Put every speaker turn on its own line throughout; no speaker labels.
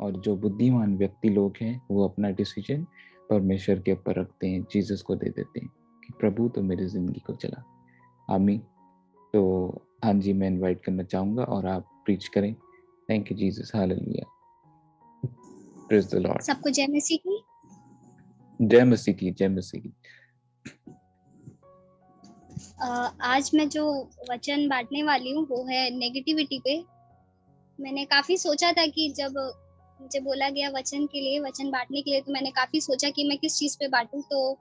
और जो बुद्धिमान व्यक्ति लोग हैं वो अपना डिसीजन परमेश्वर के ऊपर रखते हैं, जीसस को दे देते हैं कि प्रभु तो मेरी जिंदगी को चला। आमीन। तो हाँ जी, मैं इनवाइट करना चाहूंगा और आप प्रीच करें। Thank you Jesus, hallelujah, praise the Lord.
सबको जय मसीह की।
जय मसीह की, जय मसीह की।
आज मैं जो वचन बांटने वाली हूँ वो है नेगेटिविटी पे। मैंने काफी सोचा था कि जब मुझे बोला गया वचन के लिए, वचन बांटने के लिए, तो मैंने काफी सोचा कि मैं किस चीज पे बांटूं। तो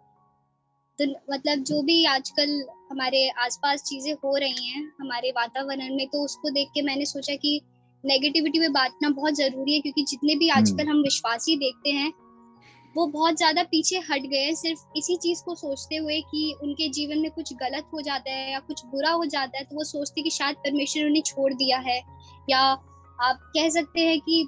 मतलब जो भी आजकल हमारे आसपास चीजें हो रही हैं हमारे वातावरण में, तो उसको देख के मैंने सोचा कि नेगेटिविटी पे बांटना बहुत जरूरी है, क्योंकि जितने भी आजकल हम विश्वासी देखते हैं वो बहुत ज्यादा पीछे हट गए हैं, सिर्फ इसी चीज को सोचते हुए कि उनके जीवन में कुछ गलत हो जाता है या कुछ बुरा हो जाता है तो वो सोचते कि शायद परमेश्वर उन्हें छोड़ दिया है, या आप कह सकते हैं कि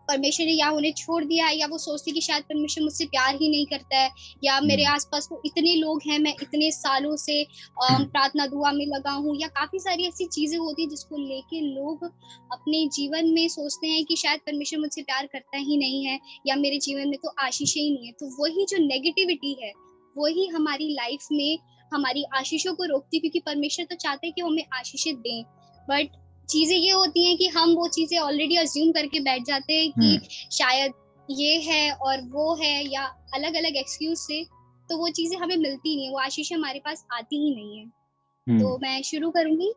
परमेश्वर ने या उन्हें छोड़ दिया है, या वो सोचते कि शायद परमेश्वर मुझसे प्यार ही नहीं करता है, या मेरे आसपास तो इतने लोग हैं, मैं इतने सालों से प्रार्थना दुआ में लगा हूँ, या काफी सारी ऐसी चीजें होती है जिसको लेके लोग अपने जीवन में सोचते हैं कि शायद परमेश्वर मुझसे प्यार करता ही नहीं है, या मेरे जीवन में तो आशीषें ही नहीं है। तो वही जो नेगेटिविटी है वही हमारी लाइफ में हमारी आशीषों को रोकती, क्योंकि परमेश्वर तो चाहते हैं कि वो हमें आशीषें दें, बट चीजें ये होती हैं कि हम वो चीजें ऑलरेडी अज्यूम करके बैठ जाते हैं कि शायद ये है और वो है, या अलग अलग एक्सक्यूज से, तो वो चीजें हमें मिलती नहीं, वो आशीष हमारे पास आती ही नहीं है। तो मैं शुरू करूंगी।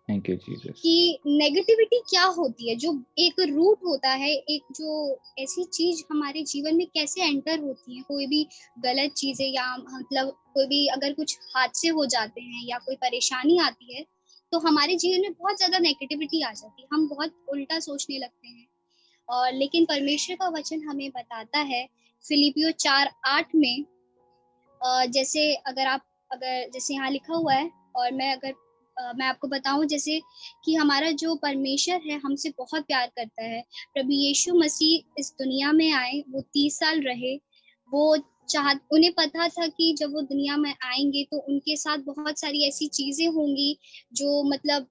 Thank you Jesus.
कि नेगेटिविटी क्या होती है, जो एक रूट होता है, एक जो ऐसी चीज हमारे जीवन में कैसे एंटर होती है, कोई भी गलत चीजें, या मतलब कोई भी अगर कुछ हादसे हो जाते हैं या कोई परेशानी आती है तो हमारे जीवन में बहुत ज्यादा नेगेटिविटी आ जाती है, हम बहुत उल्टा सोचने लगते हैं। और लेकिन परमेश्वर का वचन हमें बताता है फिलिपियो 4:8 में, जैसे अगर जैसे यहाँ लिखा हुआ है, और मैं आपको बताऊं, जैसे कि हमारा जो परमेश्वर है हमसे बहुत प्यार करता है। प्रभु यीशु मसीह इस दुनिया में आए, वो 30 साल रहे, वो उन्हें पता था कि जब वो दुनिया में आएंगे तो उनके साथ बहुत सारी ऐसी चीजें होंगी जो मतलब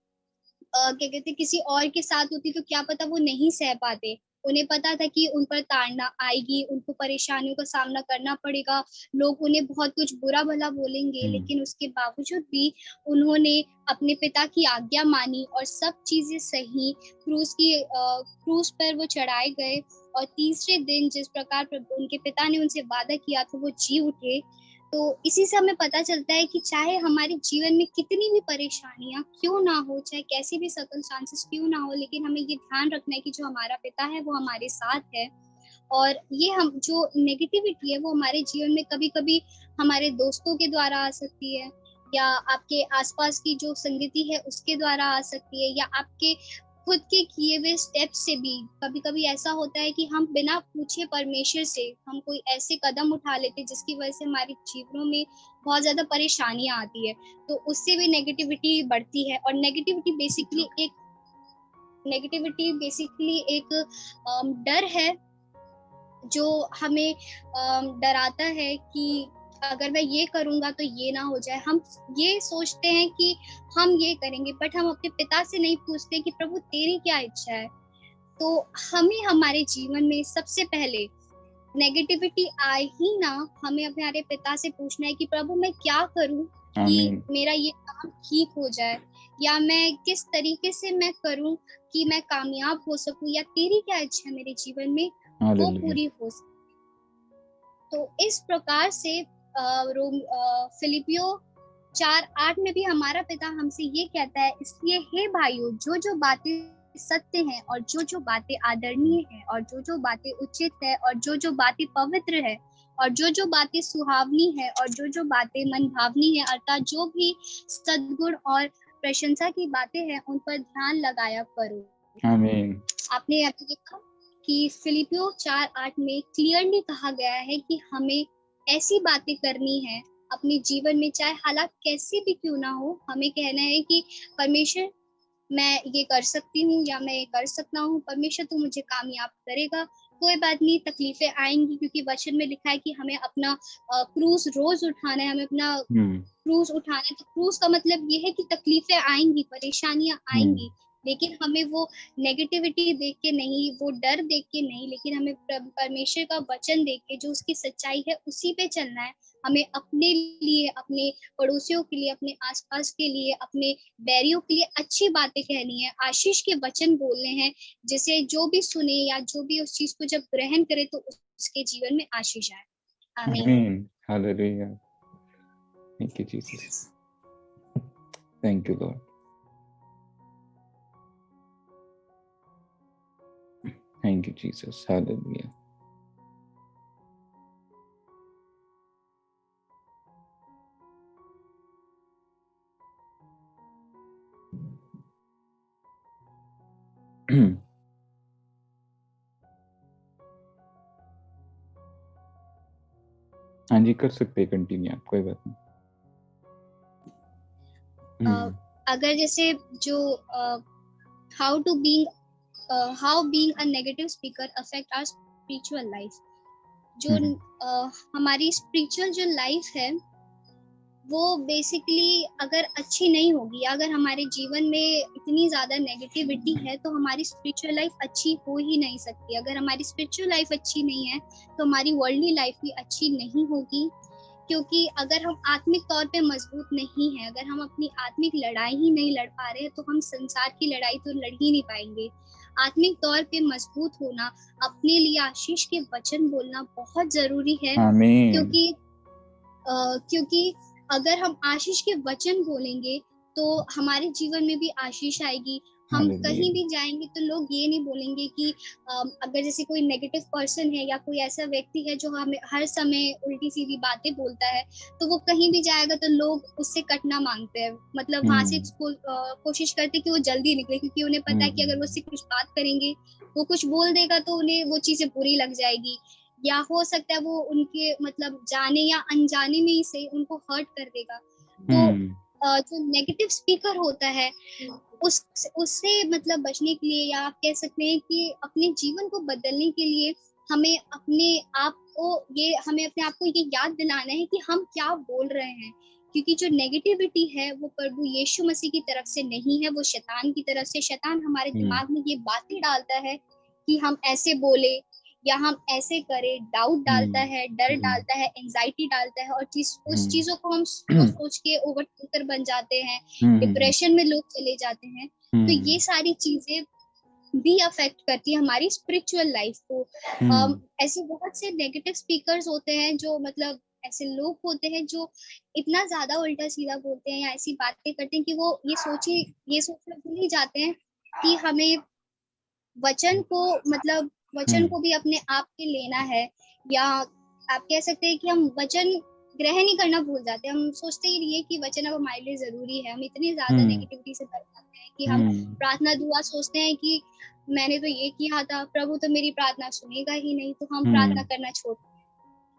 क्या कहते, किसी और के साथ होती तो क्या पता वो नहीं सह पाते। उन्हें पता था कि उन पर ताड़ना आएगी, उनको परेशानियों का सामना करना पड़ेगा, लोग उन्हें बहुत कुछ बुरा भला बोलेंगे, लेकिन उसके बावजूद भी उन्होंने अपने पिता की आज्ञा मानी और सब चीजें सही। क्रूस पर वो चढ़ाए गए और तीसरे दिन जिस प्रकार उनके पिता ने उनसे वादा किया था वो जी उठे। तो इसी से हमें पता चलता है कि चाहे हमारे जीवन में कितनी भी परेशानियां क्यों ना हो, चाहे कैसी भी सर्कमस्टांसेस क्यों ना हो, लेकिन हमें ये ध्यान रखना है कि जो हमारा पिता है वो हमारे साथ है। और ये हम जो नेगेटिविटी है वो हमारे जीवन में कभी कभी हमारे दोस्तों के द्वारा आ सकती है, या आपके आसपास की जो संगति है उसके द्वारा आ सकती है, या आपके खुद के किए हुए स्टेप से भी कभी कभी ऐसा होता है कि हम बिना पूछे परमेश्वर से हम कोई ऐसे कदम उठा लेते जिसकी वजह से हमारे जीवनों में बहुत ज्यादा परेशानियां आती है, तो उससे भी नेगेटिविटी बढ़ती है। और नेगेटिविटी बेसिकली एक डर है जो हमें डराता है कि अगर मैं ये करूंगा तो ये ना हो जाए। हम ये सोचते हैं कि हम ये करेंगे, बट हम अपने पिता से नहीं पूछते कि प्रभु तेरी क्या इच्छा है। तो हमें हमारे जीवन में सबसे पहले नेगेटिविटी आए ही ना, हमें हमारे पिता से पूछना है कि प्रभु मैं क्या करूं कि मेरा ये काम ठीक हो जाए, या मैं किस तरीके से मैं करूं कि मैं कामयाब हो सकूं, या तेरी क्या इच्छा है मेरे जीवन में वो पूरी हो सके। तो इस प्रकार से फिलिपियो 4:8 में भी हमारा पिता हमसे ये कहता है, इसलिए हे भाइयों, जो जो बातें सत्य हैं और जो जो बातें आदरणीय हैं और जो जो बातें उचित है और जो जो बातें पवित्र है और जो जो बातें सुहावनी है और जो जो बातें मन भावनी है, अर्थात जो भी सद्गुण और प्रशंसा की बातें हैं उन पर ध्यान लगाया करो।
आमीन।
आपने यहाँ पे देखा कि फिलिपियो 4:8 में क्लियरली कहा गया है कि हमें ऐसी बातें करनी है अपने जीवन में, चाहे हालात कैसे भी क्यों ना हो। हमें कहना है कि परमेश्वर मैं ये कर सकती हूँ या मैं ये कर सकता हूँ, परमेश्वर तू मुझे कामयाब करेगा, कोई बात नहीं, तकलीफें आएंगी, क्योंकि वचन में लिखा है कि हमें अपना क्रूस रोज उठाना है, हमें अपना क्रूस उठाना है। तो क्रूस का मतलब ये है कि तकलीफें आएंगी, परेशानियां आएंगी, लेकिन हमें वो नेगेटिविटी देख के नहीं, वो डर देख के नहीं, लेकिन हमें परमेश्वर का वचन देख के जो उसकी सच्चाई है उसी पे चलना है। हमें अपने लिए, अपने पड़ोसियों के लिए, अपने आसपास के लिए, अपने बैरियों के लिए अच्छी बातें कहनी है, आशीष के वचन बोलने हैं, जिसे जो भी सुने या जो भी उस चीज को जब ग्रहण करे तो उसके जीवन में आशीष आए। आमीन।
आमीन। Hallelujah. Thank you Jesus. Thank you Lord. Thank you Jesus. Hallelujah. हाँ जी, कर सकते हैं कंटिन्यू आप, कोई बात नहीं।
अगर जैसे जो how being a negative speaker affect our spiritual life, जो हमारी स्पिरिचुअल जो लाइफ है वो बेसिकली अगर अच्छी नहीं होगी, अगर हमारे जीवन में इतनी ज्यादा नेगेटिविटी है तो हमारी स्पिरिचुअल लाइफ अच्छी हो ही नहीं सकती। अगर हमारी स्पिरिचुअल लाइफ अच्छी नहीं है तो हमारी वर्ल्डली लाइफ भी अच्छी नहीं होगी, क्योंकि अगर हम आत्मिक तौर पे मजबूत नहीं है, अगर हम अपनी आत्मिक लड़ाई ही नहीं लड़ पा रहे तो हम संसार की लड़ाई तो लड़ ही नहीं पाएंगे। आत्मिक तौर पे मजबूत होना, अपने लिए आशीष के वचन बोलना बहुत जरूरी है।
आमीन।
क्योंकि अगर हम आशीष के वचन बोलेंगे तो हमारे जीवन में भी आशीष आएगी। हम कहीं भी जाएंगे तो लोग ये नहीं बोलेंगे कि अगर जैसे कोई नेगेटिव पर्सन है या कोई ऐसा व्यक्ति है जो हमें हर समय उल्टी सीधी बातें बोलता है, तो वो कहीं भी जाएगा तो लोग उससे कटना मांगते हैं, मतलब वहां से कोशिश करते कि वो जल्दी निकले, क्योंकि उन्हें पता है कि अगर वो उससे कुछ बात करेंगे, वो कुछ बोल देगा तो उन्हें वो चीजें बुरी लग जाएगी, या हो सकता है वो उनके मतलब जाने या अनजाने में ही सही उनको हर्ट कर देगा। तो जो नेगेटिव स्पीकर होता है उससे मतलब बचने के लिए, या आप कह सकते हैं कि अपने जीवन को बदलने के लिए हमें अपने आप को ये याद दिलाना है कि हम क्या बोल रहे हैं, क्योंकि जो नेगेटिविटी है वो प्रभु यीशु मसीह की तरफ से नहीं है, वो शैतान की तरफ से। शैतान हमारे दिमाग में ये बातें डालता है कि हम ऐसे बोले या हम ऐसे करें, डाउट डालता है, डर डालता है, एंजाइटी डालता है, और उस चीजों को हम सोच के ओवरथिंकर बन जाते हैं, डिप्रेशन में लोग चले जाते हैं। तो ये सारी चीजें भी अफेक्ट करती है हमारी स्पिरिचुअल लाइफ को। ऐसे बहुत से नेगेटिव स्पीकर्स होते हैं, जो मतलब ऐसे लोग होते हैं जो इतना ज्यादा उल्टा सीधा बोलते हैं या ऐसी बातें करते हैं कि वो ये सोचना भूल ही जाते हैं कि हमें वचन को भी अपने आप के लेना है, या आप कह सकते हैं कि हम वचन ग्रहण ही करना भूल जाते हैं। हम सोचते ही नहीं है कि वचन अब हमारे लिए जरूरी है। हम इतने ज्यादा नेगेटिविटी से भर जाते हैं कि हम प्रार्थना दुआ सोचते हैं कि मैंने तो ये किया था, प्रभु तो मेरी प्रार्थना सुनेगा ही नहीं, तो हम प्रार्थना करना छोड़,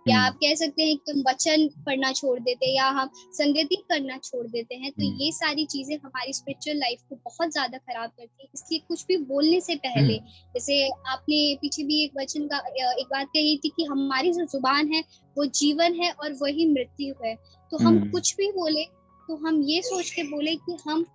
या आप कह सकते हैं कि हम वचन पढ़ना छोड़ देते हैं, या हम संगति करना छोड़ देते हैं। तो ये सारी चीजें हमारी स्पिरिचुअल लाइफ को बहुत ज्यादा खराब करती है। इसलिए कुछ भी बोलने से पहले, जैसे आपने पीछे भी एक बात कही थी कि हमारी जो जुबान है वो जीवन है और वही मृत्यु है। तो हम कुछ भी बोले तो हम ये सोच के बोले कि हम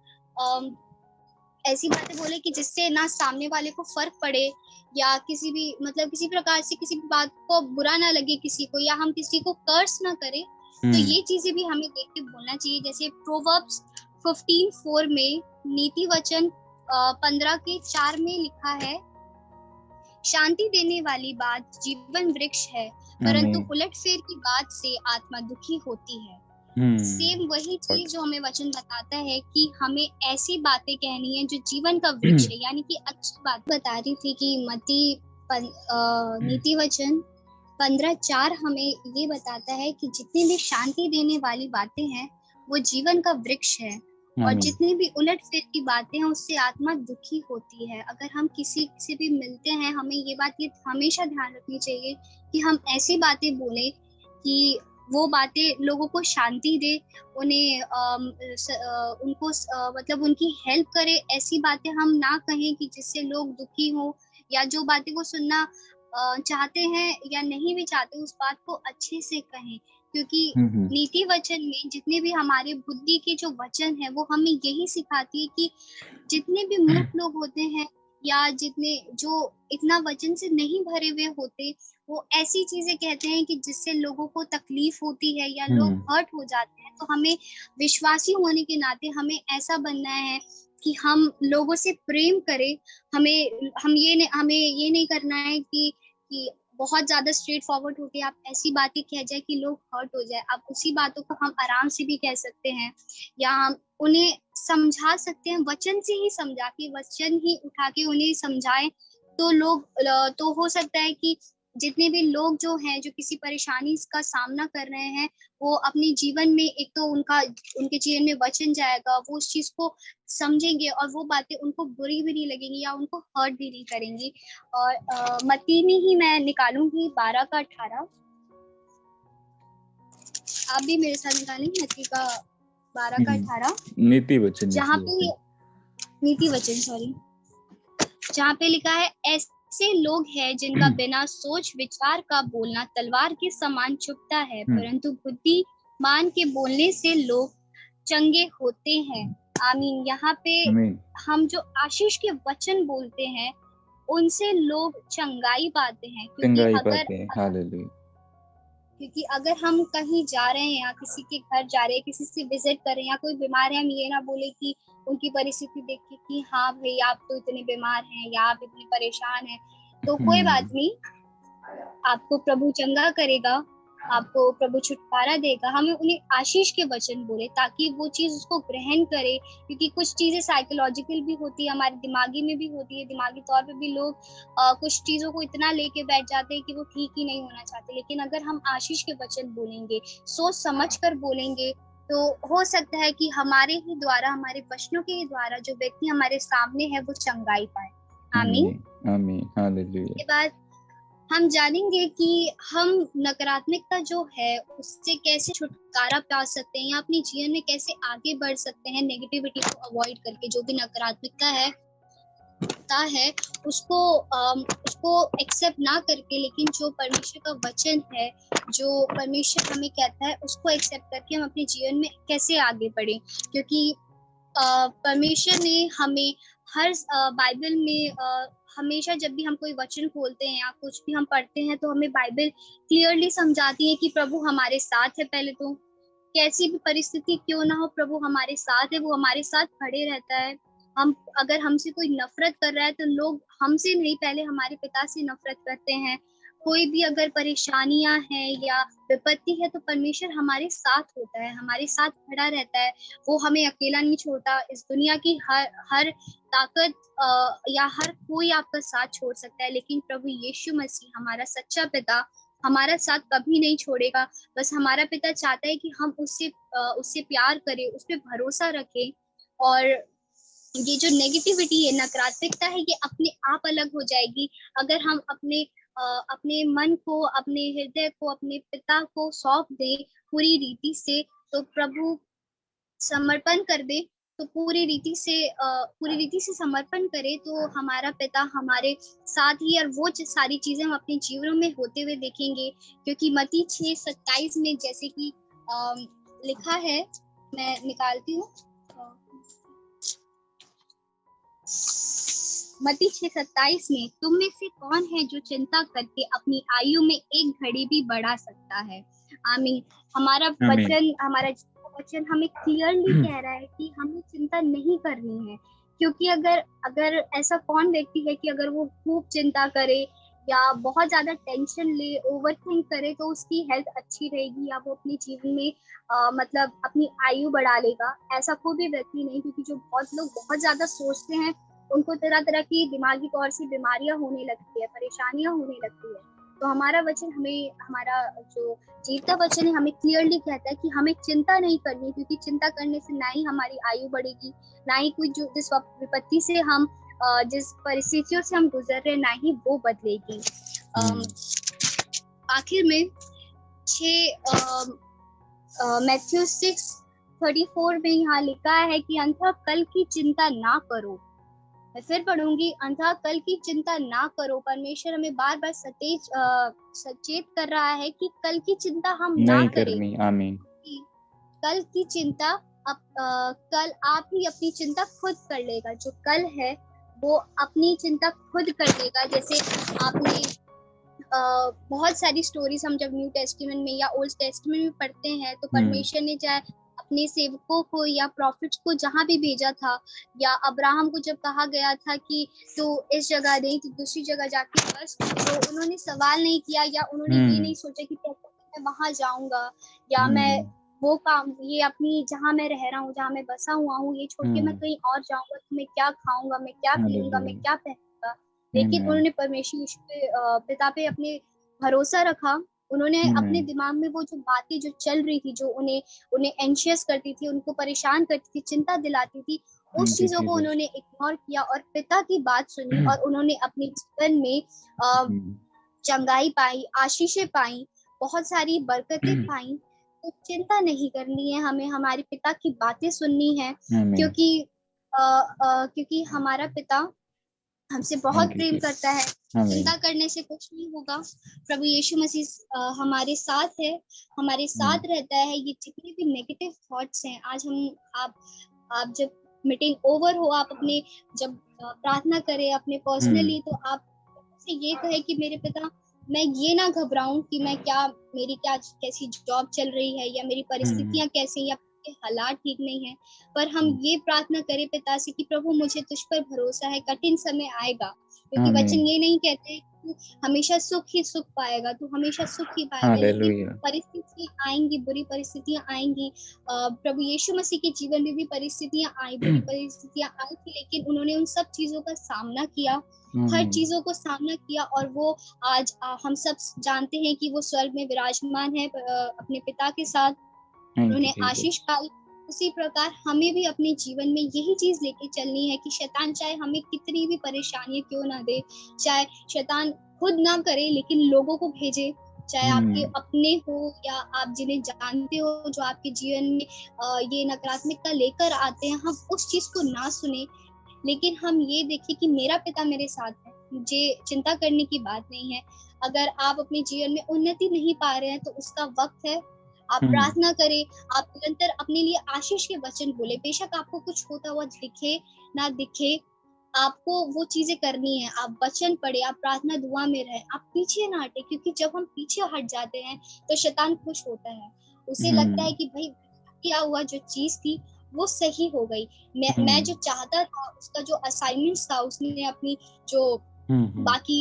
ऐसी बातें बोले कि जिससे ना सामने वाले को फर्क पड़े, या किसी प्रकार से किसी बात को बुरा ना लगे किसी को, या हम किसी को कर्स ना करें। तो ये चीजें भी हमें देख के बोलना चाहिए। जैसे प्रोवर्ब्स 15:4 में नीति वचन 15:4 में लिखा है, शांति देने वाली बात जीवन वृक्ष है, परंतु उलटफेर की बात से आत्मा दुखी होती है। सेम वही चीज जो हमें वचन बताता है कि हमें ऐसी बातें कहनी है जो जीवन का वृक्ष है, यानी कि अच्छी बात बता रही थी कि नीति वचन 15:4 हमें ये बताता है कि जितनी भी शांति देने वाली बातें हैं वो जीवन का वृक्ष है, और जितनी भी उलटफेर की बातें हैं उससे आत्मा दुखी होती है। अगर हम किसी से भी मिलते हैं, हमें ये हमेशा ध्यान रखनी चाहिए कि हम ऐसी बातें बोले कि वो बातें लोगों को शांति दे, उन्हें उनको मतलब उनकी हेल्प करे। ऐसी बातें हम ना कहें कि जिससे लोग दुखी हो, या जो बातें वो सुनना चाहते हैं या नहीं भी चाहते उस बात को अच्छे से कहें। क्योंकि
हम्म,
नीति वचन में जितने भी हमारे बुद्धि के जो वचन है वो हमें यही सिखाती है कि जितने भी मूर्ख लोग होते हैं या जितने जो इतना वचन से नहीं भरे हुए होते, वो ऐसी चीजें कहते हैं कि जिससे लोगों को तकलीफ होती है या लोग
हम्म,
हर्ट हो जाते हैं। तो हमें विश्वासी होने के नाते हमें ऐसा बनना है कि हम लोगों से प्रेम करें। हमें ये नहीं करना है कि बहुत ज्यादा स्ट्रेट फॉरवर्ड होके आप ऐसी बातें कह जाए कि लोग हर्ट हो जाए। आप उसी बातों को हम आराम से भी कह सकते हैं, या हम उन्हें समझा सकते हैं वचन से ही, समझा के वचन ही उठा के उन्हें समझाएं। तो तो हो सकता है कि जितने भी लोग जो हैं जो किसी परेशानी का सामना कर रहे हैं, वो अपने जीवन में एक तो उनके जीवन में वचन जाएगा, वो उस चीज को समझेंगे और वो बातें उनको बुरी भी नहीं लगेंगी या उनको हर्ट भी नहीं करेंगी। और मत्ती में ही मैं निकालूंगी 12 का 18। आप भी मेरे साथ निकालेंगे मत्ती का 12 का 18,
नीति वचन,
जहाँ
नीति
पे
वचन।
नीति वचन, सॉरी, जहाँ पे लिखा है, ऐसे लोग हैं जिनका बिना सोच विचार का बोलना तलवार के समान चुभता है, परंतु बुद्धिमान के बोलने से लोग चंगे होते हैं। आमीन। यहाँ पे
आमीन।
हम जो आशीष के वचन बोलते हैं उनसे लोग चंगाई पाते हैं,
चंगाई पाते हैं। हालेलुया।
क्योंकि अगर हम कहीं जा रहे हैं या किसी के घर जा रहे हैं, किसी से विजिट कर रहे हैं या कोई बीमार है, हम ये ना बोले कि उनकी परिस्थिति देख के कि हाँ भाई आप तो इतने बीमार हैं या आप इतने परेशान हैं, तो कोई बात नहीं, आपको प्रभु चंगा करेगा, आपको प्रभु छुटकारा देगा। हमें उन्हें आशीष के वचन बोले ताकि वो चीज उसको ग्रहण करे, क्योंकि कुछ चीजें साइकोलॉजिकल भी होती है, हमारे दिमागी में भी होती है। दिमागी तौर पे भी लोग कुछ चीजों को इतना लेके बैठ जाते हैं कि वो ठीक ही नहीं होना चाहते। लेकिन अगर हम आशीष के वचन बोलेंगे, सोच समझ कर बोलेंगे, तो हो सकता है कि हमारे ही द्वारा, हमारे वचनों के ही द्वारा जो व्यक्ति हमारे सामने है वो चंगाई पाए। आमीन।
आमीन। आमीन। हालेलुया।
के बाद हम जानेंगे कि हम नकारात्मकता जो है उससे कैसे छुटकारा पा सकते हैं या अपने जीवन में कैसे आगे बढ़ सकते हैं, नेगेटिविटी को अवॉइड करके। जो भी नकारात्मकता है उसको एक्सेप्ट ना करके, लेकिन जो परमेश्वर का वचन है, जो परमेश्वर हमें कहता है, उसको एक्सेप्ट करके हम अपने जीवन में कैसे आगे बढ़े। क्योंकि परमेश्वर ने हमें हर बाइबल में हमेशा जब भी हम कोई वचन खोलते हैं या कुछ भी हम पढ़ते हैं, तो हमें बाइबल क्लियरली समझाती है कि प्रभु हमारे साथ है। पहले तो कैसी भी परिस्थिति क्यों ना हो, प्रभु हमारे साथ है, वो हमारे साथ खड़े रहता है। अगर हमसे कोई नफरत कर रहा है तो लोग हमसे नहीं, पहले हमारे पिता से नफरत करते हैं। कोई भी अगर परेशानियां हैं या विपत्ति है, तो परमेश्वर हमारे साथ होता है, हमारे साथ खड़ा रहता है। वो हमें अकेला नहीं छोड़ता। इस दुनिया की हर ताकत या हर कोई आपका साथ छोड़ सकता है, लेकिन प्रभु यीशु मसीह हमारा सच्चा पिता हमारा साथ कभी नहीं छोड़ेगा। बस हमारा पिता चाहता है कि हम उससे प्यार करें, उस पर भरोसा रखें। और ये जो नेगेटिविटी है, नकारात्मकता है, ये अपने आप अलग हो जाएगी अगर हम अपने मन को, अपने हृदय को, अपने पिता को सौंप दें पूरी रीति से। तो प्रभु समर्पण कर दे, तो पूरी रीति से समर्पण करे, तो हमारा पिता हमारे साथ ही, और वो सारी चीजें हम अपने जीवन में होते हुए देखेंगे। क्योंकि मत्ती 6:27 में जैसे कि लिखा है, मैं निकालती हूँ, मत्ती 6:27 में, तुम में से कौन है जो चिंता करके अपनी आयु में एक घड़ी भी बढ़ा सकता है। आमीन। हमारा
आमीन।
वचन हमें क्लियरली कह रहा है कि हमें चिंता नहीं करनी है। क्योंकि अगर ऐसा कौन व्यक्ति है कि अगर वो खूब चिंता करे या बहुत ज्यादा टेंशन ले, ओवरथिंक करे, तो उसकी हेल्थ अच्छी रहेगी या वो अपने जीवन में मतलब अपनी आयु बढ़ा लेगा। ऐसा कोई भी व्यक्ति नहीं, क्योंकि जो बहुत लोग बहुत ज्यादा सोचते हैं उनको तरह तरह की दिमागी तौर से बीमारियां होने लगती है, परेशानियां होने लगती है। तो हमारा जो जीवता वचन है हमें क्लियरली कहता है कि हमें चिंता नहीं करनी, क्योंकि चिंता करने से ना ही हमारी आयु बढ़ेगी, ना ही कोई जिस विपत्ति से हम जिस परिस्थितियों से हम गुजर रहे, ना ही वो बदलेगी। आखिर में मैथ्यू 6:34 में यहाँ लिखा है कि अंततः कल की चिंता ना करो, मैं फिर पढ़ूंगी, अंतः कल की चिंता ना करो। परमेश्वर हमें बार बार सचेत कर रहा है कि कल की चिंता हम ना
नहीं
करें।
करनी। आमीन।
कि कल की चिंता कल आप ही अपनी चिंता खुद कर लेगा। जो कल है वो अपनी चिंता खुद कर लेगा। जैसे आपने बहुत सारी स्टोरीज हम जब न्यू टेस्टामेंट में या ओल्ड टेस्टामेंट में पढ़ते हैं तो परमेश्वर ने चाहे अपने सेवकों को या प्रॉफिट्स को जहां भी भेजा था, या अब्राहम को जब कहा गया था कि तू इस जगह नहीं तो दूसरी जगह जाके बस, तो उन्होंने सवाल नहीं किया या उन्होंने ये नहीं सोचा कि मैं वहां जाऊंगा या मैं वो काम ये अपनी जहाँ मैं रह रहा हूँ जहाँ मैं बसा हुआ हूँ ये छोड़ के मैं कहीं और जाऊंगा तो मैं क्या खाऊंगा, मैं क्या पीऊंगा, मैं क्या पहनूंगा। लेकिन उन्होंने परमेश्वर यीशु पे पिता पे अपने भरोसा रखा। उन्होंने अपने दिमाग में वो जो बातें जो चल रही थी, जो उन्हें उन्हें एंशियस करती थी, उनको परेशान करती थी, चिंता दिलाती थी, उस चीजों को उन्होंने इग्नोर किया और पिता की बात सुनी और उन्होंने अपने जीवन में चंगाई पाई, आशीषें पाई, बहुत सारी बरकतें पाई। तो चिंता नहीं करनी है हमें, हमारे पिता की बातें सुननी है, क्योंकि हमारा पिता हमसे बहुत प्रेम करता है। चिंता करने से कुछ नहीं होगा। प्रभु यीशु मसीह हमारे साथ है, हमारे साथ रहता है। ये जितने भी नेगेटिव थॉट्स हैं, आज आप जब मीटिंग ओवर हो, आप अपने जब प्रार्थना करें अपने पर्सनली, तो आप से ये कहे कि मेरे पिता, मैं ये ना घबराऊं कि मेरी क्या कैसी जॉब चल रही है या मेरी परिस्थितियां कैसी या हालात ठीक नहीं है, पर हम ये प्रार्थना करें पिता से कि प्रभु मुझे तुझ पर भरोसा है, कठिन समय आएगा, क्योंकि वचन ये नहीं कहते तू हमेशा सुख ही सुख पाएगा, तू हमेशा सुख ही पाएगा, लेकिन परिस्थितियां आएंगी, बुरी परिस्थितियां आएंगी। प्रभु यीशु मसीह के जीवन में भी परिस्थितियां आई, बुरी परिस्थितियां आई थी, लेकिन उन्होंने उन सब चीजों का सामना किया, हर चीजों को सामना किया, और वो आज हम सब जानते हैं कि वो स्वर्ग में विराजमान है अपने पिता के साथ, उन्होंने आशीष पाई। उसी प्रकार हमें भी अपने जीवन में यही चीज लेके चलनी है कि शैतान चाहे हमें कितनी भी परेशानियां क्यों ना दे, चाहे शैतान खुद ना करे लेकिन लोगों को भेजे, चाहे आपके अपने हो या आप जिन्हें जानते हो जो आपके जीवन में ये नकारात्मकता लेकर आते हैं, हम उस चीज को ना सुने, लेकिन हम ये देखें कि मेरा पिता मेरे साथ है, मुझे चिंता करने की बात नहीं है। अगर आप अपने जीवन में उन्नति नहीं पा रहे हैं तो उसका वक्त है, आप प्रार्थना करें, आप निरंतर अपने लिए आशीष के वचन बोले। बेशक आपको कुछ होता हुआ दिखे ना दिखे, आपको वो चीजें करनी है। आप वचन पढ़े, आप प्रार्थना दुआ में रहे, आप पीछे ना हटे, क्योंकि जब हम पीछे हट जाते हैं तो शैतान खुश होता है, उसे लगता है कि भाई किया हुआ जो चीज थी वो सही हो गई, मैं जो चाहता था उसका जो असाइनमेंट्स था, उसने अपनी जो बाकी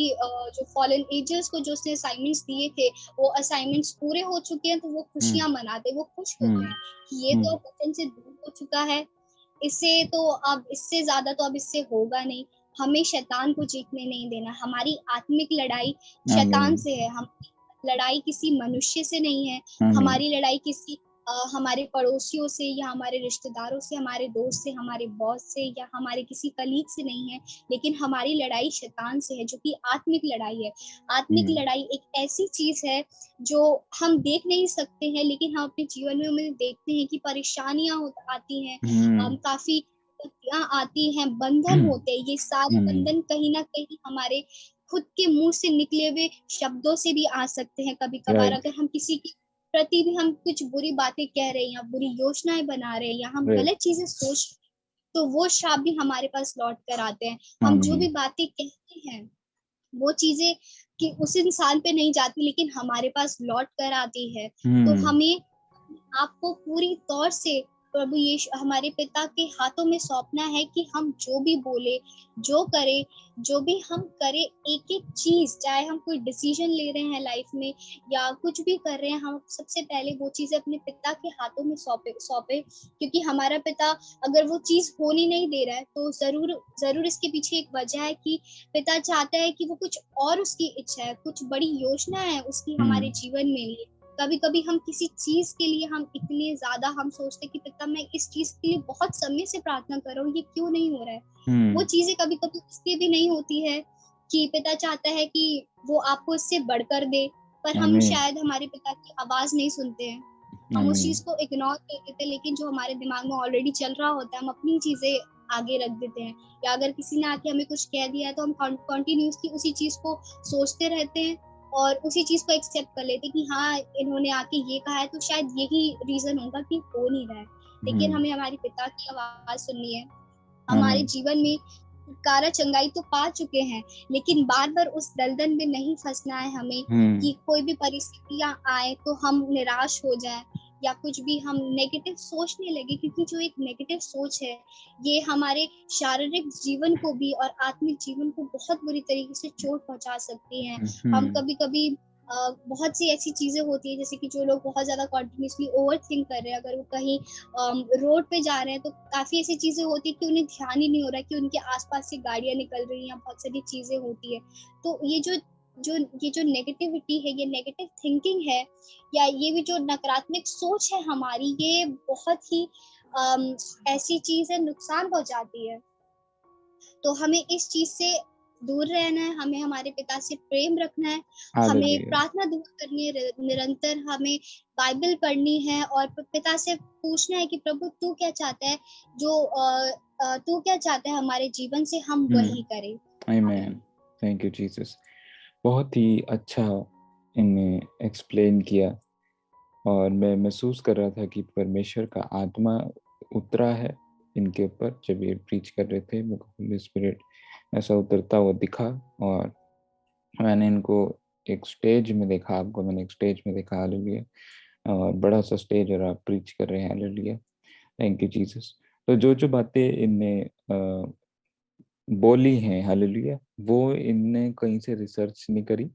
जो फॉलन एंजल्स को जो उसने असाइनमेंट्स दिए थे वो असाइनमेंट्स पूरे हो चुके हैं, तो वो खुशियां मनाते, वो खुश होते हैं कि ये तो वचन से दूर हो चुका है, इससे तो अब इससे ज्यादा तो अब इससे होगा नहीं। हमें शैतान को जीतने नहीं देना। हमारी आत्मिक लड़ाई शैतान से है, हम लड़ाई किसी मनुष्य से नहीं है, हमारी लड़ाई किसी हमारे पड़ोसियों से या हमारे रिश्तेदारों से, हमारे दोस्त से, हमारे बॉस से या हमारे किसी कलीग से नहीं है, लेकिन हमारी लड़ाई शैतान से है, जो कि आत्मिक लड़ाई है। आत्मिक लड़ाई एक ऐसी चीज है जो हम देख नहीं सकते हैं, लेकिन हम अपने जीवन में उन्हें देखते हैं कि परेशानियां आती हैं, काफी आती हैं, बंधन होते हैं, ये सारे बंधन कहीं ना कहीं हमारे खुद के मुंह से निकले हुए शब्दों से भी आ सकते हैं। कभी कभार अगर हम किसी की प्रति भी हम कुछ बुरी बातें कह रहे हैं या बुरी योजनाएं बना रहे हैं या हम गलत चीजें सोच, तो वो शाप भी हमारे पास लौट कर आते हैं। हम जो भी बातें कहते हैं वो चीजें कि उस इंसान पे नहीं जाती, लेकिन हमारे पास लौट कर आती है। तो हमें आपको पूरी तौर से प्रभु यीशु हमारे पिता के हाथों में सौंपना है कि हम जो भी बोले, जो करे, जो भी हम करें, एक एक चीज, चाहे हम कोई डिसीजन ले रहे हैं लाइफ में या कुछ भी कर रहे हैं, हम सबसे पहले वो चीजें अपने पिता के हाथों में सौंपे, क्योंकि हमारा पिता अगर वो चीज होने नहीं दे रहा है तो जरूर इसके पीछे एक वजह है कि पिता चाहता है कि वो कुछ और, उसकी इच्छा है, कुछ बड़ी योजना है उसकी हमारे जीवन में लिए। कभी कभी हम किसी चीज के लिए हम इतने ज्यादा हम सोचते कि पिता मैं इस चीज के लिए बहुत समय से प्रार्थना कर रहा हूँ, ये क्यों नहीं हो रहा है। वो चीजें कभी कभी इसलिए भी नहीं होती है कि पिता चाहता है कि वो आपको इससे बढ़कर दे, पर हम शायद हमारे पिता की आवाज नहीं सुनते हैं, हम उस चीज को इग्नोर कर देते हैं, लेकिन जो हमारे दिमाग में ऑलरेडी चल रहा होता है हम अपनी चीजें आगे रख देते हैं, या अगर किसी ने आके हमें कुछ कह दिया है तो हम कंटिन्यूसली उसी चीज को सोचते रहते हैं और उसी चीज को एक्सेप्ट कर लेते हैं कि हाँ इन्होंने आके ये कहा है तो शायद यही रीजन होगा कि हो नहीं रहा है। लेकिन हमें हमारी पिता की आवाज सुननी है। हमारे
आमीन।
जीवन में छुटकारा चंगाई तो पा चुके हैं, लेकिन बार बार उस दलदल में नहीं फंसना है हमें कि कोई भी परिस्थितियां आए तो हम निराश हो जाएं या कुछ भी हम नेगेटिव सोचने लगे, क्योंकि जो एक नेगेटिव सोच है ये हमारे शारीरिक जीवन को भी और आत्मिक जीवन को बहुत बुरी तरीके से चोट पहुंचा सकती है। हम कभी कभी बहुत सी ऐसी चीजें होती है, जैसे कि जो लोग बहुत ज्यादा कॉन्टिन्यूसली ओवर थिंक कर रहे हैं, अगर वो कहीं रोड पे जा रहे हैं तो काफी ऐसी चीजें होती है कि उन्हें ध्यान ही नहीं हो रहा है कि उनके आसपास से गाड़ियां निकल रही हैं, बहुत सारी चीजें होती है। तो ये जो नेगेटिविटी है, ये नेगेटिव थिंकिंग है, या ये भी जो नकारात्मक सोच है हमारी, ये बहुत ही ऐसी चीज है, नुकसान पहुंचाती है। तो हमें इस चीज से दूर रहना है, हमें हमारे पिता से प्रेम रखना है, हमें
हालेलुया।
प्रार्थना दूर करनी है निरंतर, हमें बाइबल पढ़नी है और पिता से पूछना है कि प्रभु तू क्या चाहता है, जो तू क्या चाहता है हमारे जीवन से, हम वही करें।
आमीन। Thank you Jesus. बहुत ही अच्छा इनने एक्सप्लेन किया और मैं महसूस कर रहा था कि परमेश्वर का आत्मा उतरा है इनके ऊपर जब ये प्रीच कर रहे थे। मेरे को होली स्पिरिट ऐसा उतरता हुआ दिखा और मैंने इनको एक स्टेज में देखा। आपको मैंने एक स्टेज में देखा। हालेलुया। और बड़ा सा स्टेज और आप प्रीच कर रहे हैं। हालेलुया। Thank you Jesus. तो जो जो बातें इनने बोली हैं, हालेलुया, वो इनने कहीं से रिसर्च नहीं करी,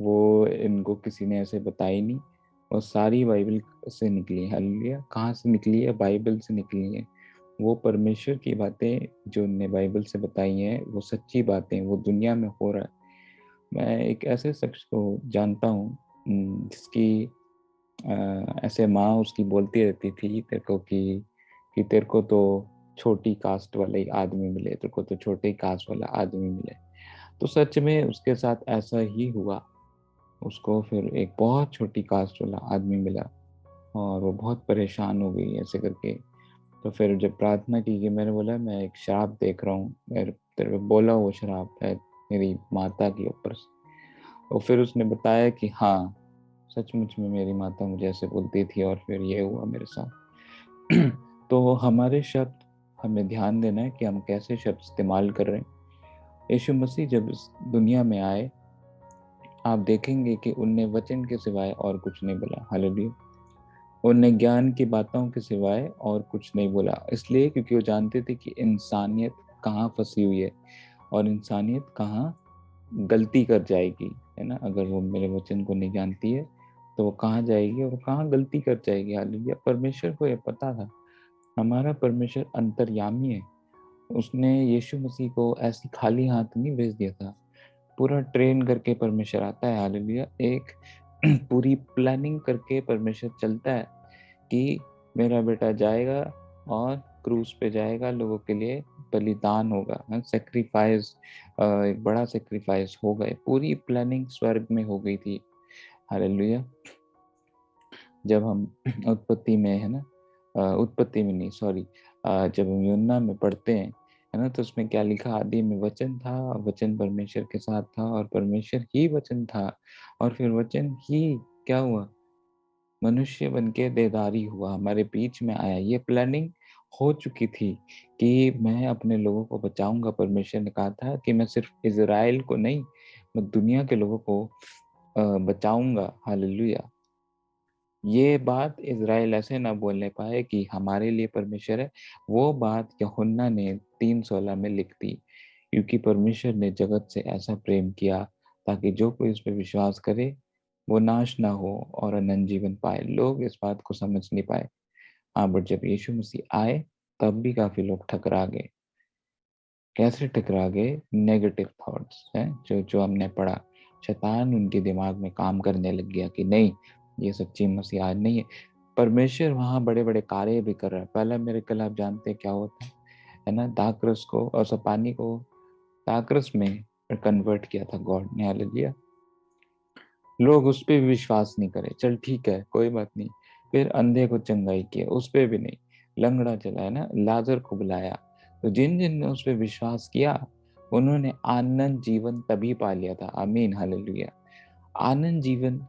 वो इनको किसी ने ऐसे बताई नहीं, और सारी बाइबल से निकली है। हालेलुया। कहाँ से निकली है? बाइबल से निकली है। वो परमेश्वर की बातें जो उनने बाइबल से बताई हैं वो सच्ची बातें, वो दुनिया में हो रहा है। मैं एक ऐसे शख्स को जानता हूँ जिसकी ऐसे माँ उसकी बोलती रहती थी तेरे को कि तेरे को तो छोटी कास्ट वाला ही आदमी मिले, तेरे को तो छोटे कास्ट वाला आदमी मिले। तो सच में उसके साथ ऐसा ही हुआ। उसको फिर एक बहुत छोटी कास्ट वाला आदमी मिला और वो बहुत परेशान हो गई ऐसे करके। तो फिर जब प्रार्थना की कि मैंने बोला मैं एक शराब देख रहा हूँ, मेरे तेरे को बोला वो शराब है मेरी माता के ऊपर से। और फिर उसने बताया कि हाँ सचमुच में मेरी माता मुझे ऐसे बोलती थी और फिर ये हुआ मेरे साथ। तो हमारे शब्द, हमें ध्यान देना है कि हम कैसे शब्द इस्तेमाल कर रहे हैं। यीशु मसीह जब इस दुनिया में आए, आप देखेंगे कि उनने वचन के सिवाय और कुछ नहीं बोला। हालेलुया। उनने ज्ञान की बातों के सिवाय और कुछ नहीं बोला, इसलिए क्योंकि वो जानते थे कि इंसानियत कहाँ फंसी हुई है और इंसानियत कहाँ गलती कर जाएगी, है ना। अगर वो मेरे वचन को नहीं जानती है तो वो कहाँ जाएगी और कहाँ गलती कर जाएगी। हालेलुया। परमेश्वर को ये पता था। हमारा परमेश्वर अंतर्यामी है। उसने यीशु मसीह को ऐसी खाली हाथ नहीं भेज दिया था। पूरा ट्रेन करके परमेश्वर आता है। हालेलुया। एक पूरी प्लानिंग करके परमेश्वर चलता है कि मेरा बेटा जाएगा और क्रूज पे जाएगा, लोगों के लिए बलिदान होगा, सेक्रीफाइस, एक बड़ा सेक्रीफाइस होगा। पूरी प्लानिंग स्वर्ग में हो गई थी। हालेलुया। जब हम उत्पत्ति में, है ना, उत्पत्ति में नहीं, सॉरी, जब हम यूहन्ना में पढ़ते हैं, है ना, तो उसमें क्या लिखा? आदि में वचन था, वचन परमेश्वर के साथ था और परमेश्वर ही वचन था, और फिर वचन ही क्या हुआ? मनुष्य बन के देदारी हुआ, हमारे बीच में आया। ये प्लानिंग हो चुकी थी कि मैं अपने लोगों को बचाऊंगा। परमेश्वर ने कहा था कि मैं सिर्फ इजराइल को नहीं, मैं दुनिया के लोगों को बचाऊंगा। हालेलुया। ये बात इजराइल ऐसे ना बोलने पाए कि हमारे लिए परमेश्वर है। वो बात यूहन्ना ने 3:16 में लिख दी, क्योंकि परमेश्वर ने जगत से ऐसा प्रेम किया ताकि जो कोई इस पर विश्वास करे वो नाश ना हो और अनंत जीवन पाए। लोग इस बात को समझ नहीं पाए। हाँ, बट जब यीशु मसीह आए तब भी काफी लोग ठकरा गए। कैसे टकरा गए? नेगेटिव थॉट्स हैं जो जो हमने पढ़ा। शैतान उनके दिमाग में काम करने लग गया कि नहीं, ये सच्ची मसीह आज नहीं है। परमेश्वर वहाँ बड़े बड़े कार्य भी कर रहा है। पहला मिरेकल आप जानते हैं क्या होता है ना? दाखरस को और सब पानी को दाखरस में कन्वर्ट किया था गॉड ने। हालेलुया। लोग उस पर भी विश्वास नहीं करे। चल ठीक है, कोई बात नहीं। फिर अंधे को चंगाई किया, उस पर भी नहीं। लंगड़ा चला, है ना, लाजर को बुलाया, तो जिन जिन ने उस पर विश्वास किया उन्होंने आनंद जीवन तभी पा लिया था। आमीन, हालेलुया। आनंद जीवन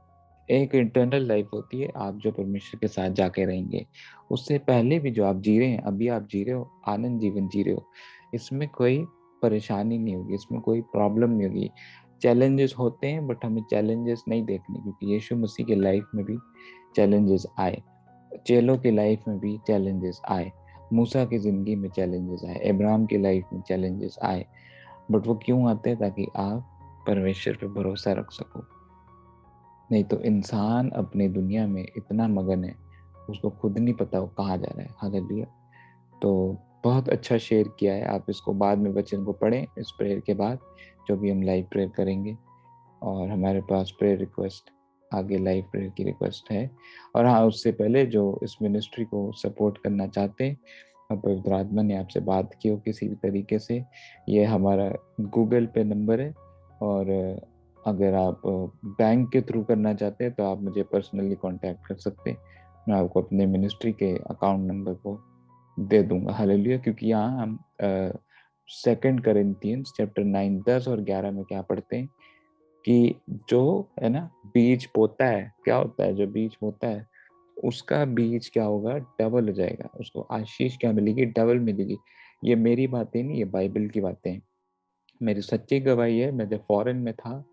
एक इंटरनल लाइफ होती है, आप जो परमेश्वर के साथ जाके रहेंगे। उससे पहले भी जो आप जी रहे हैं, अभी आप जी रहे हो, आनंद जीवन जी रहे हो, इसमें कोई परेशानी नहीं होगी, इसमें कोई प्रॉब्लम नहीं होगी। चैलेंजेस होते हैं बट हमें चैलेंजेस नहीं देखने, क्योंकि यीशु मसीह के लाइफ में भी चैलेंजेस आए, चेलों की लाइफ में भी चैलेंजेस आए, मूसा की जिंदगी में चैलेंजेस आए, इब्राहिम की लाइफ में चैलेंजेस आए। बट वो क्यों आते हैं? ताकि आप परमेश्वर पे भरोसा रख सको। नहीं तो इंसान अपने दुनिया में इतना मगन है, उसको खुद नहीं पता वो कहाँ जा रहा है। हालेलुया। तो बहुत अच्छा शेयर किया है। आप इसको बाद में वचन को पढ़ें इस प्रेयर के बाद, जो भी हम लाइव प्रेयर करेंगे। और हमारे पास प्रेयर रिक्वेस्ट, आगे लाइव प्रेयर की रिक्वेस्ट है। और हाँ, उससे पहले जो इस मिनिस्ट्री को सपोर्ट करना चाहते हैं, पवित्र आत्मा ने आपसे बात की हो किसी भी तरीके से, ये हमारा गूगल पे नंबर है। और अगर आप बैंक के थ्रू करना चाहते हैं तो आप मुझे पर्सनली कांटेक्ट कर सकते हैं। मैं आपको अपने मिनिस्ट्री के अकाउंट नंबर को दे दूंगा। हालेलुया। क्योंकि यहाँ हम 2 चैप्टर 9, 10 और 11 में क्या पढ़ते हैं कि जो है ना बीज बोता है, क्या होता है? जो बीज बोता है उसका बीज क्या होगा? डबल हो जाएगा, उसको आशीष क्या मिलेगी? डबल मिलेगी। ये मेरी बातें नहीं, ये बाइबल की बातें हैं। मेरी सच्ची गवाही है। मैं जब फॉरेन में था,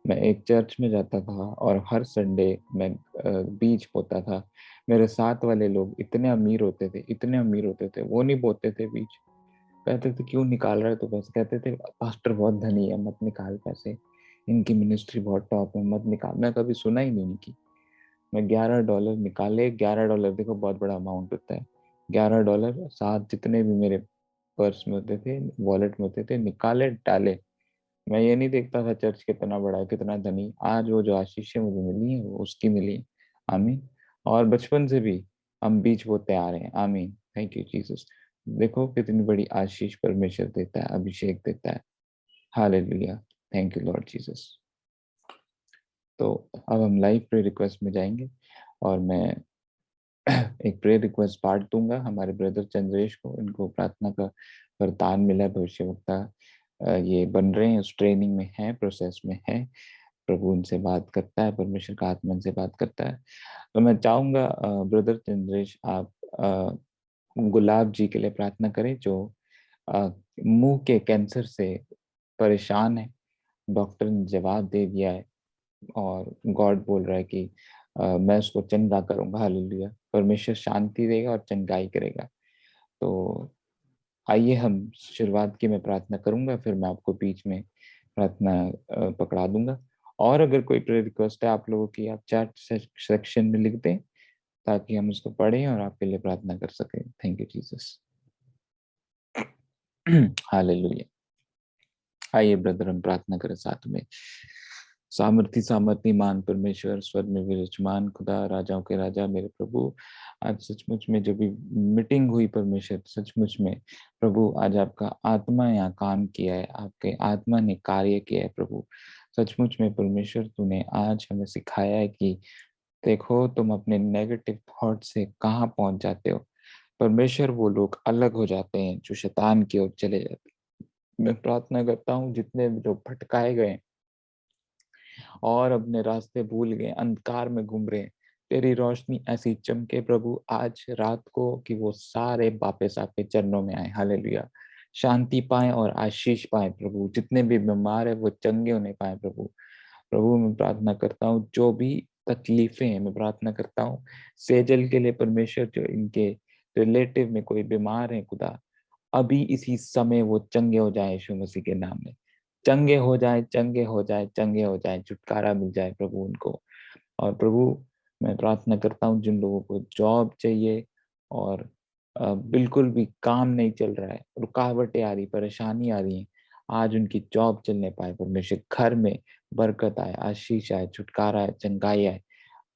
मैं एक चर्च में जाता था और हर संडे मैं बीज बोता था। मेरे साथ वाले लोग इतने अमीर होते थे, इतने अमीर होते थे, वो नहीं बोते थे बीज। कहते थे क्यों निकाल रहे? तो बस कहते थे पास्टर बहुत धनी है, मत निकाल पैसे, इनकी मिनिस्ट्री बहुत टॉप है, मत निकाल। मैं कभी सुना ही नहीं उनकी। मैं $11 निकाले। $11 देखो बहुत बड़ा अमाउंट होता है। $11 साथ जितने भी मेरे पर्स में होते थे, वॉलेट में होते थे, निकाले, डाले। मैं ये नहीं देखता था चर्च कितना बड़ा है, कितना धनी। आज वो जो आशीषें मुझे मिली है वो उसकी मिली है। आमीन। और बचपन से भी हम बीज बोते आ रहे हैं। आमीन। Thank you Jesus. देखो कितनी बड़ी आशीष परमेश्वर देता है, अभिषेक देता है। Hallelujah. Thank you Lord Jesus. तो अब हम लाइव प्रे रिक्वेस्ट में जाएंगे और मैं एक प्रेयर रिक्वेस्ट बांट दूंगा हमारे ब्रदर चंद्रेश को। इनको प्रार्थना का वरदान मिला है, भविष्यवक्ता ये बन रहे हैं, उस ट्रेनिंग में है, प्रोसेस में है। प्रभु उनसे बात करता है, परमेश्वर का आत्मा से बात करता है। तो मैं चाहूंगा ब्रदर चंद्रेश आप गुलाब जी के लिए प्रार्थना करें, जो मुंह के कैंसर से परेशान है। डॉक्टर ने जवाब दे दिया है और गॉड बोल रहा है कि मैं उसको चंगा करूंगा। हालेलुया। परमेश्वर शांति देगा और चंगाई करेगा। तो आइए हम शुरुआत की, मैं प्रार्थना करूंगा, फिर मैं आपको बीच में प्रार्थना पकड़ा दूंगा। और अगर कोई प्रेयर रिक्वेस्ट है आप लोगों की, आप चैट सेक्शन में लिख दें ताकि हम उसको पढ़ें और आपके लिए प्रार्थना कर सकें। Thank you Jesus. हालेलुया। आइए ब्रदर हम प्रार्थना करें साथ में। सामर्थ्यमान परमेश्वर, स्वर्ग में विराजमान खुदा, राजाओं के राजा, मेरे प्रभु, आज सचमुच में जो भी मीटिंग हुई परमेश्वर, सचमुच में प्रभु आज आपका आत्मा यहाँ काम किया है, आपके आत्मा ने कार्य किया है प्रभु। सचमुच में परमेश्वर तूने आज हमें सिखाया है कि देखो तुम अपने नेगेटिव थॉट से कहाँ पहुंच जाते हो। परमेश्वर वो लोग अलग हो जाते हैं जो शैतान की ओर चले जाते हैं। मैं प्रार्थना करता हूँ जितने भी लोग भटकाए गए और अपने रास्ते भूल गए, अंधकार में घूम रहे हैं, तेरी रोशनी ऐसी चमके प्रभु आज रात को कि वो सारे वापस आपके चरणों में आए। हालेलुया। शांति पाए और आशीष पाए प्रभु। जितने भी बीमार है वो चंगे होने पाए प्रभु। प्रभु मैं प्रार्थना करता हूँ जो भी तकलीफें हैं, मैं प्रार्थना करता हूँ सेजल के लिए परमेश्वर, जो इनके रिलेटिव में कोई बीमार है खुदा, अभी इसी समय वो चंगे हो जाए यीशु मसीह के नाम में। चंगे हो जाए, चंगे हो जाए, चंगे हो जाए, छुटकारा मिल जाए प्रभु उनको। और प्रभु मैं प्रार्थना करता हूँ जिन लोगों को जॉब चाहिए और बिल्कुल भी काम नहीं चल रहा है, रुकावटें आ रही, परेशानी आ रही है, आज उनकी जॉब चलने पाए परमेश्वर। घर में बरकत आए, आशीष आए, छुटकारा आए, चंगाई आए,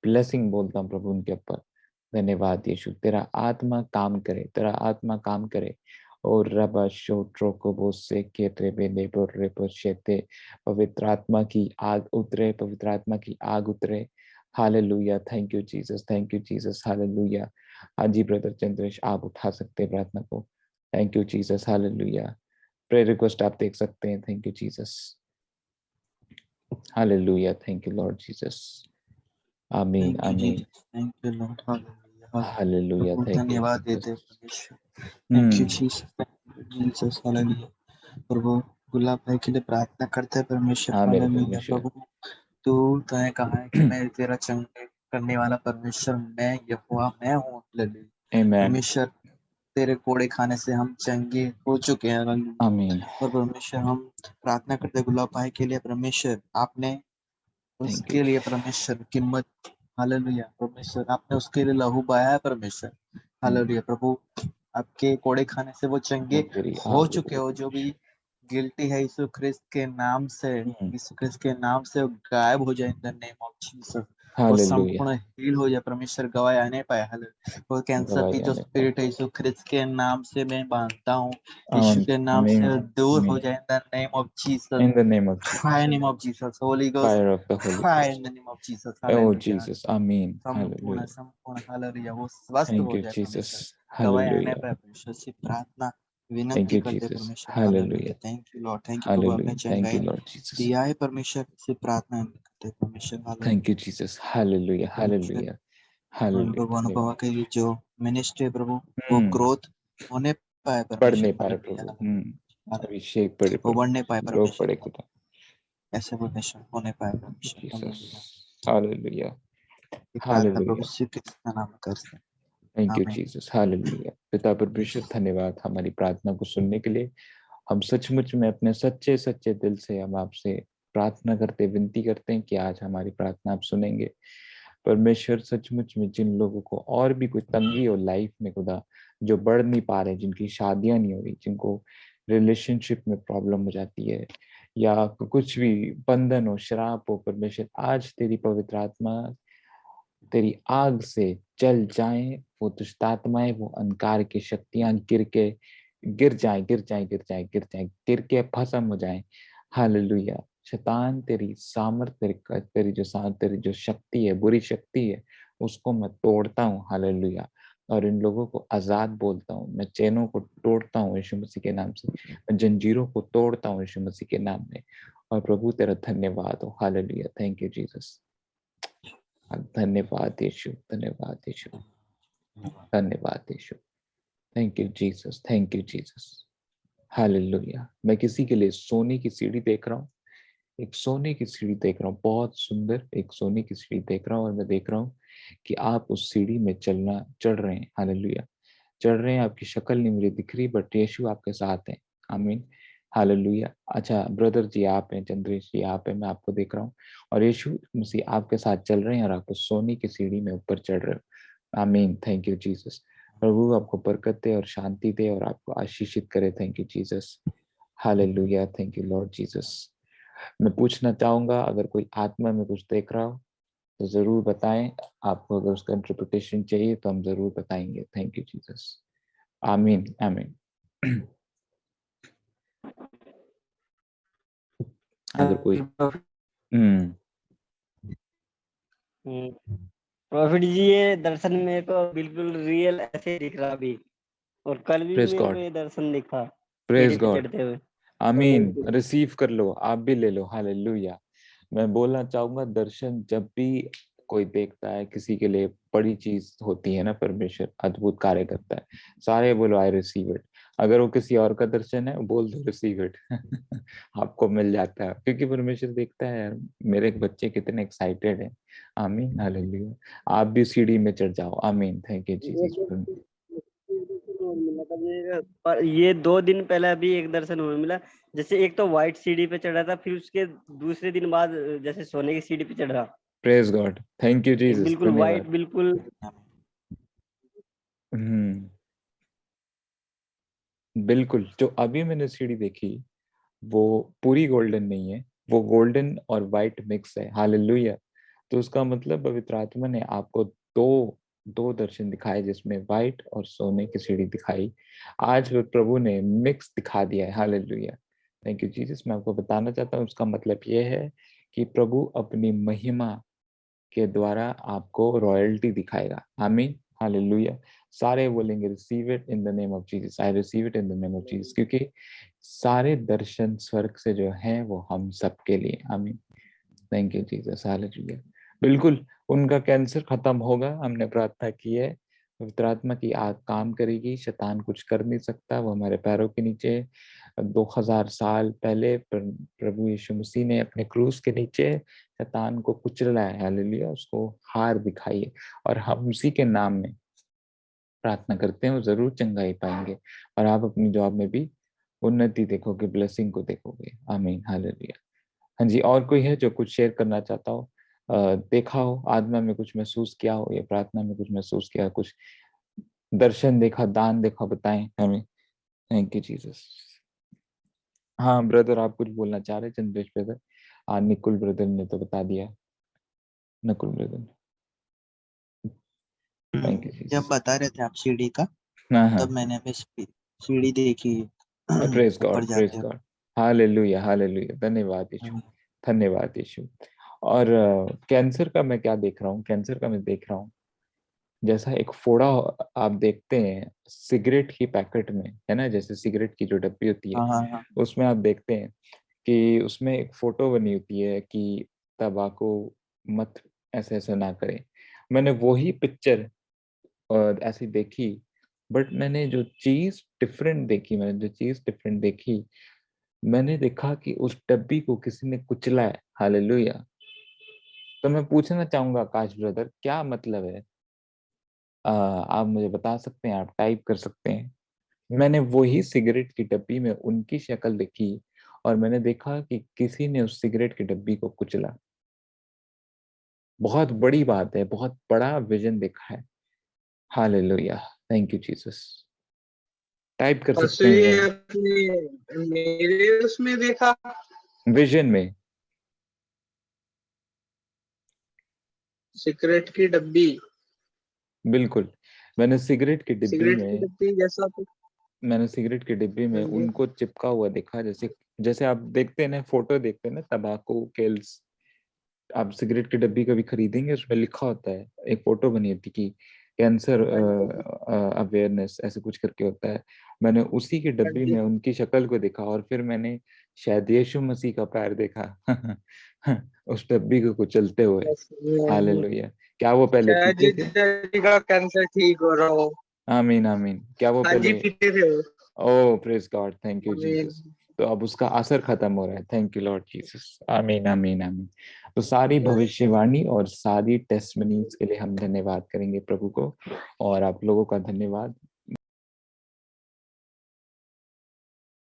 ब्लेसिंग बोलता हूँ प्रभु उनके ऊपर। धन्यवाद यीशु, तेरा आत्मा काम करे, तेरा आत्मा काम करे। और रबा शोट्रो को बोसे के त्रेबे नेबर रेपोशेते, पवित्र आत्मा की आग उतरे, पवित्र आत्मा की आग उतरे। Hallelujah. Thank you Jesus, thank you Jesus. Hallelujah. हाँ जी ब्रदर चंद्रेश, आप उठा सकते हैं प्रार्थना को। Thank you Jesus, hallelujah. Prayer request आप देख सकते हैं। Thank you Jesus, hallelujah. Thank you Lord Jesus, आमीन
थैंक यू
आमीन,
Jesus, thank you Lord, hallelujah,
hallelujah.
प्रभु
थैंक यू
धन्यवाद देते हैं
जीसस।
परमेश्वर। Thank you Jesus, thank you Jesus, hallelujah. प्रभु गुलाब भाई के लिए प्रार्थना करते हैं परमेश्वर,
हाँ मेरे
हालेलुया।
परमेश्वर,
प्रभु तूने कहा है कि मैं तेरा चंगे करने वाला परमेश्वर, मैं यहोवा मैं हूँ, हालेलुया।
आमीन
परमेश्वर तेरे कोड़े खाने से हम चंगे हो चुके हैं, हालेलुया।
आमीन।
और परमेश्वर हम प्रार्थना करते हैं गुलाब भाई के लिए परमेश्वर, आपने
थैंक यू
उसके लिए परमेश्वर कीमत, हालेलुया, परमेश्वर आपने उसके लिए लहू बहाया है परमेश्वर, हालेलुया। प्रभु आपके कोड़े खाने से वो चंगे
तेरी
हो
आग
चुके हो, जो भी गिल्टी है यीशु ख्रिस्त के नाम से,
हम्म,
यीशु ख्रिस्त के नाम से वो गायब हो जाए in the name of Jesus. वो
हालेलुया।
संपूर्ण हील हो जाए परमेश्वर, गवाह आने पाए, हालेलुया। वो कैंसर
गवाही
की जो
आने पाए।
स्पिरिट है यीशु ख्रिस्त के नाम से मैं बांधता हूँ, यीशु के नाम
आमीन
से दूर हो
आमीन,
जाए in the name of Jesus.
In the name of
Fire
Jesus,
in the name of Jesus, Holy Ghost,
fire of the holy
fire in
ghost,
the name of Jesus,
oh
Hallelujah.
Jesus, आमीन,
संपूर्ण
hallelujah.
संपूर्ण hallelujah, वो स्वस्थ
thank
हो
you
जाए
Jesus,
परमेश्वर, गवाह आने
हालेलुया।
पर परमेश्वर से प्रार्थना
थैंक
विनंती
यू
करते
जीसस,
परमेश्वर,
hallelujah,
hallelujah. Thank you Lord, thank you प्रभु, आपने
हालेलुया। थैंक यू
चंगाई
लॉर्ड जीसस,
दिया है परमेश्वर से प्रार्थना करते परमेश्वर,
thank you
hallelujah.
Jesus, hallelujah
परमेश्वर
हालेलुया हालेलुया।
प्रभु अनुभव
धन्यवाद।
के लिए जो मिनिस्ट्री है प्रभु, वो
हम्म,
ग्रोथ होने पाए
पढ़
परमेश्वर,
नहीं पा रहे
हालेलुया,
प्रभु।
हालेलुया।
अभिषेक पढ़े
वो
प्रभु,
बढ़ने पाए
लोग पढ़े
परमेश्वर,
खुदा।
ऐसे परमेश्वर होने पाए परमेश्वर,
जीसस,
हालेलुया।
हालेलुया
ये प्रार्थना प्रभु
हालेलुया।
श्री कृष्ण का नाम में करते हैं,
थैंक यू
आमीन।
Jesus, hallelujah. पिता परमेश्वर, धन्यवाद हमारी प्रार्थना को सुनने के लिए। हम सचमुच में अपने सच्चे सच्चे दिल से हम आपसे प्रार्थना करते, विनती करते हैं कि आज हमारी प्रार्थना आप सुनेंगे। परमेश्वर, सचमुच में जिन लोगों को और भी कोई तंगी हो लाइफ में खुदा, जो बढ़ नहीं पा रहे, जिनकी शादियां नहीं हो रही, जिनको रिलेशनशिप में प्रॉब्लम हो जाती है, या कुछ भी बंधन हो, श्राप हो, परमेश्वर आज तेरी पवित्र आत्मा तेरी आग से जल जाएं वो दुष्ट आत्माएं, वो अंधकार की शक्तियां गिर जाएं, गिर जाएं, गिर जाएं, गिर जाएं, गिर के भस्म हो जाएं। हालेलुया। शैतान तेरी सामर्थ, तेरी जो शक्ति है, बुरी शक्ति है, उसको मैं तोड़ता हूँ। हालेलुया। और इन लोगों को आजाद बोलता हूँ, मैं चैनों को तोड़ता हूँ यीशु मसीह के नाम से, मैं जंजीरों को तोड़ता हूँ यीशु मसीह के नाम में। और प्रभु तेरा धन्यवाद हो। हालेलुया। Thank you Jesus. धन्यवाद यीशु, धन्यवाद यीशु, धन्यवाद Yeshu. Thank you Jesus, thank you Jesus, hallelujah. मैं किसी के लिए सोने की सीढ़ी देख रहा हूँ, एक सोने की सीढ़ी देख रहा हूँ, बहुत सुंदर एक सोने की सीढ़ी देख रहा हूँ। और मैं देख रहा हूँ कि आप उस सीढ़ी में चढ़ रहे हैं। हालेलुया। चढ़ रहे हैं, आपकी शक्ल नहीं मुझे दिख रही, बट यीशु आपके साथ है। आमीन, हालेलुया। अच्छा ब्रदर जी आप हैं, चंद्रेश जी आप हैं, मैं आपको देख रहा हूँ, और यीशु मसीह आपके साथ चल रहे हैं और आपको सोने की सीढ़ी में ऊपर चढ़ रहे हो। आमीन, थैंक यू जीसस। प्रभु आपको बरकत दे और शांति दे और आपको आशीषित करे। Thank you Jesus, hallelujah. Thank you Lord Jesus. मैं पूछना चाहूंगा, अगर कोई आत्मा में कुछ देख रहा हो तो जरूर बताएं। आपको अगर उसका इंटरप्रिटेशन चाहिए तो हम जरूर बताएंगे। थैंक यू जीसस, आमीन आमीन। अगर कोई हम्म
प्रॉफिट जी, ये दर्शन मेरे को बिल्कुल रियल ऐसे दिख रहा अभी, और कल भी
प्रेज
मेरे को
गॉड,
ये दर्शन दिखा
प्रेज
सीढ़ी पे
गॉड,
चढ़ते हुए।
आमीन। रिसीव कर लो, आप भी ले लो। हालेलुया। मैं बोलना चाहूंगा, दर्शन जब भी कोई देखता है, किसी के लिए बड़ी चीज होती है ना, परमेश्वर अद्भुत कार्य करता है, सारे बोलो आई रिसीव इट। अगर वो किसी और का दर्शन है, बोल दो रिसीव इट। आपको मिल जाता है, क्योंकि परमेश्वर देखता है यार मेरे बच्चे कितने एक्साइटेड हैं। आमीन, हालेलुया। आप भी सीढ़ी में चढ़ जाओ। आमीन, थैंक यू जीसस।
मिला था पर ये 2 दिन पहले अभी एक दर्शन हुआ मिला, जैसे एक तो व्हाइट सीढ़ी पे चढ़ा था, फिर उसके दूसरे दिन बाद जैसे सोने की सीढ़ी पे चढ़ रहा,
प्रेज गॉड, थैंक यू
एक
जीसस,
बिल्कुल व्हाइट,
धन्यवाद।
बिल्कुल
हम्म, बिल्कुल। जो अभी मैंने सीढ़ी देखी वो पूरी गोल्डन नहीं है, वो गोल्डन और वाइट मिक्स है। हालेलुया। तो उसका मतलब पवित्र आत्मा ने आपको दो दो दर्शन दिखाए, जिसमें वाइट और सोने की सीढ़ी दिखाई। आज वो प्रभु ने मिक्स दिखा दिया है। हालेलुया। Thank you Jesus. मैं आपको बताना चाहता हूँ, उसका मतलब ये है कि प्रभु अपनी महिमा के द्वारा आपको रॉयल्टी दिखाएगा। आमीन, हालेलुया। सारे बोलेंगे receive it in the name of Jesus, I receive it in the name of Jesus, क्योंकि सारे दर्शन स्वर्ग से जो हैं वो हम सबके लिए। आमीन। Thank you Jesus, hallelujah. बिल्कुल उनका कैंसर खत्म होगा, हमने प्रार्थना की है। पवित्र आत्मा की आग काम करेगी, शैतान कुछ कर नहीं सकता, वो हमारे पैरों के नीचे 2000 साल पहले प्रभु यीशु मसीह ने अपने क्रूस के नीचे शैतान को कुचला है। हालेलुया, उसको हार दिखाई है, और हम उसी के नाम में प्रार्थना करते हैं, वो जरूर चंगाई पाएंगे, और आप अपनी जॉब में भी उन्नति देखोगे, ब्लेसिंग को देखोगे। आमीन, हालेलुया। हाँ जी, और कोई है जो कुछ शेयर करना चाहता हो, देखा हो, आत्मा में कुछ महसूस किया हो, या प्रार्थना में कुछ महसूस किया, कुछ दर्शन देखा, दान देखा, बताएं हमें। Thank you Jesus. हाँ ब्रदर, आप कुछ बोलना चाह रहे, चंद्रेश ब्रदर? निकुल ब्रदर ने तो बता दिया, नकुल ब्रदर। थैंक यू
जब
जीसस।
बता रहे थे आप सीढ़ी का,
हाँ हाँ,
तब मैंने भी सीढ़ी देखी
प्रेज
ऊपर
गॉड, प्रेज
जाते हुए।
गॉड। हालेलुया, हालेलुया, धन्यवाद यीशु, धन्यवाद यीशु। और कैंसर का मैं क्या देख रहा हूँ, कैंसर का मैं देख रहा हूँ जैसा एक फोड़ा आप देखते हैं सिगरेट की पैकेट में, है ना, जैसे सिगरेट की जो डब्बी होती है,
हाँ हाँ हाँ।
उसमें आप देखते हैं कि उसमें एक फोटो बनी होती है कि तंबाकू मत ऐसे ऐसे ना करें। मैंने वही पिक्चर ऐसी देखी, बट मैंने जो चीज डिफरेंट देखी, मैंने देखा कि उस डब्बी को किसी ने कुचला है। हालेलुया। तो मैं पूछना चाहूंगा आकाश ब्रदर, क्या मतलब है? आप मुझे बता सकते हैं, आप टाइप कर सकते हैं। मैंने वही सिगरेट की डब्बी में उनकी शक्ल देखी, और मैंने देखा कि किसी ने उस सिगरेट की डब्बी को कुचला। बहुत बड़ी बात है, बहुत बड़ा विजन देखा है। Hallelujah, thank you Jesus. Type कर सकते
परसों
हैं
ये
ये
आपने मेरे उसमें देखा,
विजन में।
सिगरेट की डब्बी,
बिल्कुल, मैंने सिगरेट की डिब्बी
सिगरेट की
में
डब्बी जैसा तो।
मैंने सिगरेट की डिब्बी में
हाँ जी।
उनको चिपका हुआ देखा, जैसे जैसे आप देखते हैं ना, फोटो देखते हैं ना, तंबाकू केल्स। आप सिगरेट की डब्बी कभी खरीदेंगे, उसमें लिखा होता है, एक फोटो बनी होती कि कैंसर
हाँ जी।
अवेयरनेस ऐसे कुछ करके होता है। मैंने उसी की
हाँ
डब्बी
जी।
में उनकी शक्ल को देखा, और फिर मैंने शायद यीशु मसीह का पैर देखा उस डब्बी को कुचलते हुए।
बस ये है।
हालेलुया। क्या वो पहले
शायद
पीते
जी
थे?
डैडी का कैंसर ठीक हो रहा हो।
आमीन, आमीन। क्या वो
हाँ जी,
पहले?
पीते थे वो।
ओह प्रेज गॉड, थैंक यू
आमीन।
जीसस। तो अब उसका असर खत्म हो रहा है। Thank you Lord Jesus. आमीन, आमीन, आमीन। तो सारी भविष्यवाणी और सारी टेस्टमनीज के लिए हम धन्यवाद करेंगे प्रभु को, और आप लोगों का धन्यवाद